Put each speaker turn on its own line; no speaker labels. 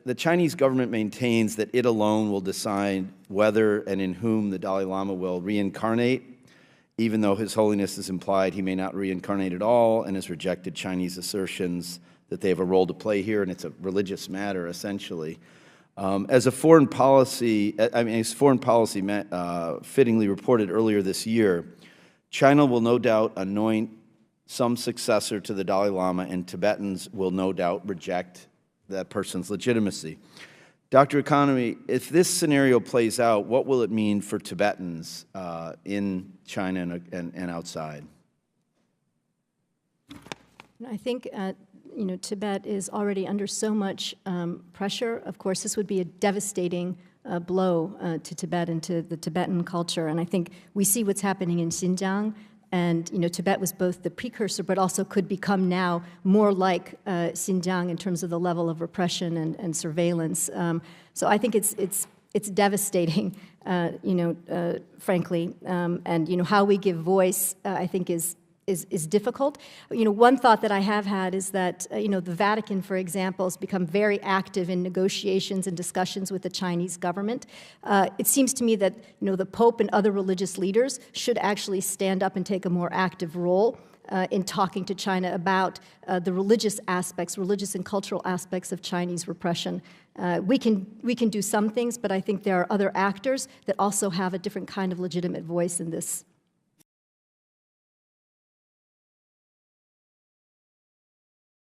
the Chinese government maintains that it alone will decide whether and in whom the Dalai Lama will reincarnate, even though His Holiness has implied he may not reincarnate at all and has rejected Chinese assertions that they have a role to play here, and it's a religious matter, essentially. As foreign policy fittingly reported earlier this year, China will no doubt anoint some successor to the Dalai Lama, and Tibetans will no doubt reject that person's legitimacy. Dr. Economy, if this scenario plays out, what will it mean for Tibetans in China and outside?
I think Tibet is already under so much pressure. Of course, this would be a devastating blow to Tibet and to the Tibetan culture. And I think we see what's happening in Xinjiang. And Tibet was both the precursor, but also could become now more like Xinjiang in terms of the level of repression and surveillance. So I think it's devastating, frankly. And how we give voice, I think, is difficult. One thought that I have had is that the Vatican, for example, has become very active in negotiations and discussions with the Chinese government. It seems to me that the Pope and other religious leaders should actually stand up and take a more active role in talking to China about the religious aspects, religious and cultural aspects of Chinese repression. We can do some things, but I think there are other actors that also have a different kind of legitimate voice in this